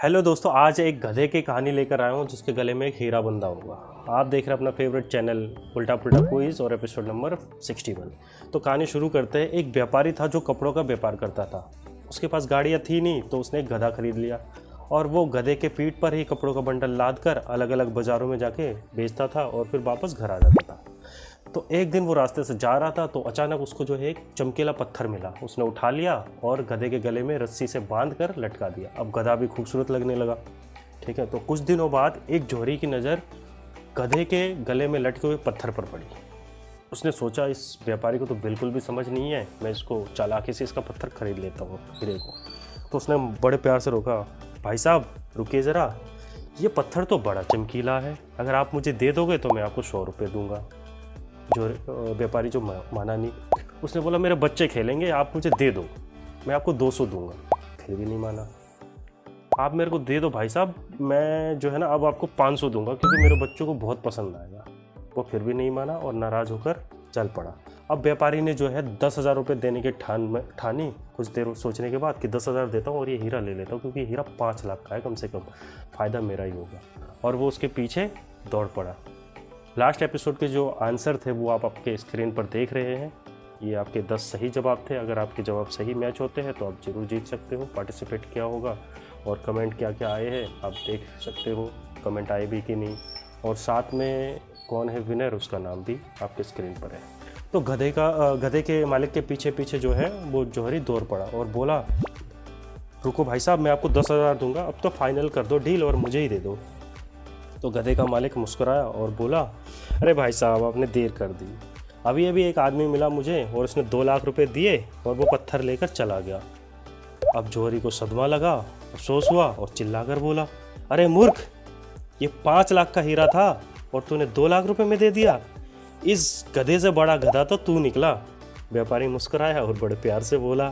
Hello दोस्तों, आज एक गधे की कहानी लेकर आया हूँ जिसके गले में एक हीरा बंधा होगा। आप देख रहे हैं अपना फेवरेट चैनल उल्टा पुल्टा क्विज और एपिसोड नंबर 61। तो कहानी शुरू करते हैं। एक व्यापारी था जो कपड़ों का व्यापार करता था। उसके पास गाड़ियाँ थी नहीं, तो उसने एक गधा खरीद लिया और वो गधे के पीठ पर ही कपड़ों का बंडल लाद कर अलग अलग बाज़ारों में जाके बेचता था और फिर वापस घर आ जाता था। तो एक दिन वो रास्ते से जा रहा था तो अचानक उसको जो है एक चमकीला पत्थर मिला। उसने उठा लिया और गधे के गले में रस्सी से बांध कर लटका दिया। अब गधा भी खूबसूरत लगने लगा। ठीक है, तो कुछ दिनों बाद एक जोहरी की नज़र गधे के गले में लटके हुए पत्थर पर पड़ी। उसने सोचा इस व्यापारी को तो बिल्कुल भी समझ नहीं है, मैं इसको चालाकी से इसका पत्थर खरीद लेता हूँ हीरे को। तो उसने बड़े प्यार से रोका, भाई साहब रुकिए ज़रा, ये पत्थर तो बड़ा चमकीला है, अगर आप मुझे दे दोगे तो मैं आपको 100 रुपये दूंगा। जो व्यापारी जो माना नहीं। उसने बोला मेरे बच्चे खेलेंगे, आप मुझे दे दो, मैं आपको 200 दूंगा। फिर भी नहीं माना। आप मेरे को दे दो भाई साहब, मैं जो है ना अब आपको 500 दूंगा क्योंकि मेरे बच्चों को बहुत पसंद आएगा। वो फिर भी नहीं माना और नाराज़ होकर चल पड़ा। अब व्यापारी ने जो है 10,000 रुपये देने के ठानी। कुछ देर सोचने के बाद कि 10,000 देता हूँ और ये हीरा ले लेता हूँ क्योंकि हीरा 5 लाख का है, कम से कम फ़ायदा मेरा ही होगा। और वो उसके पीछे दौड़ पड़ा। लास्ट एपिसोड के जो आंसर थे वो आप आपके स्क्रीन पर देख रहे हैं। ये आपके 10 सही जवाब थे। अगर आपके जवाब सही मैच होते हैं तो आप ज़रूर जीत सकते हो। पार्टिसिपेट किया होगा और कमेंट क्या क्या आए हैं आप देख सकते हो, कमेंट आए भी कि नहीं, और साथ में कौन है विनर उसका नाम भी आपके स्क्रीन पर है। तो गधे के मालिक के पीछे पीछे जो है वो जौहरी दौड़ पड़ा और बोला, रुको भाई साहब, मैं आपको 10,000 दूंगा, अब तो फाइनल कर दो डील और मुझे ही दे दो। तो गधे का मालिक मुस्कुराया और बोला, अरे भाई साहब आपने देर कर दी, अभी अभी एक आदमी मिला मुझे और उसने 2 लाख रुपए दिए और वो पत्थर लेकर चला गया। अब जौहरी को सदमा लगा, अफसोस हुआ और चिल्लाकर बोला, अरे मूर्ख, ये 5 लाख का हीरा था और तूने 2 लाख रुपए में दे दिया। इस गधे से बड़ा गधा तो तू निकला। व्यापारी मुस्कुराया और बड़े प्यार से बोला,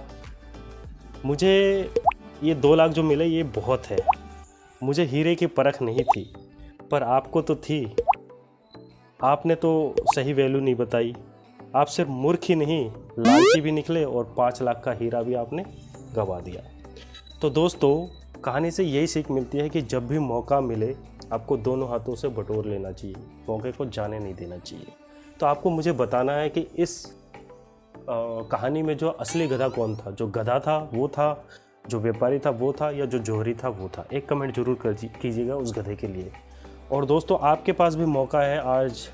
मुझे ये 2 लाख जो मिले ये बहुत है, मुझे हीरे की परख नहीं थी, पर आपको तो थी। आपने तो सही वैल्यू नहीं बताई। आप सिर्फ मूर्ख ही नहीं, लालची भी निकले और 5 लाख का हीरा भी आपने गंवा दिया। तो दोस्तों, कहानी से यही सीख मिलती है कि जब भी मौका मिले आपको दोनों हाथों से बटोर लेना चाहिए, मौके को जाने नहीं देना चाहिए। तो आपको मुझे बताना है कि इस कहानी में जो असली गधा कौन था, जो गधा था वो था, जो व्यापारी था वो था, या जो जौहरी था वो था। एक कमेंट जरूर कीजिएगा उस गधे के लिए। और दोस्तों, आपके पास भी मौका है आज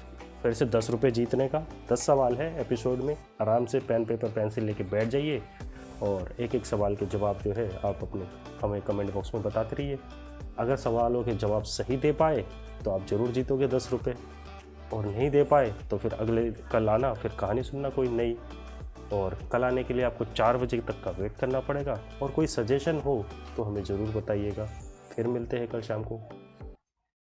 फिर से 10 रुपये जीतने का। 10 सवाल है एपिसोड में, आराम से पेन पेपर पेंसिल लेके बैठ जाइए और एक एक सवाल के जवाब जो है आप अपने हमें कमेंट बॉक्स में बताते रहिए। अगर सवालों के जवाब सही दे पाए तो आप ज़रूर जीतोगे 10 रुपये, और नहीं दे पाए तो फिर अगले कल आना, फिर कहानी सुनना कोई नई। और कल आने के लिए आपको 4 बजे तक का वेट करना पड़ेगा। और कोई सजेशन हो तो हमें ज़रूर बताइएगा। फिर मिलते हैं कल शाम को।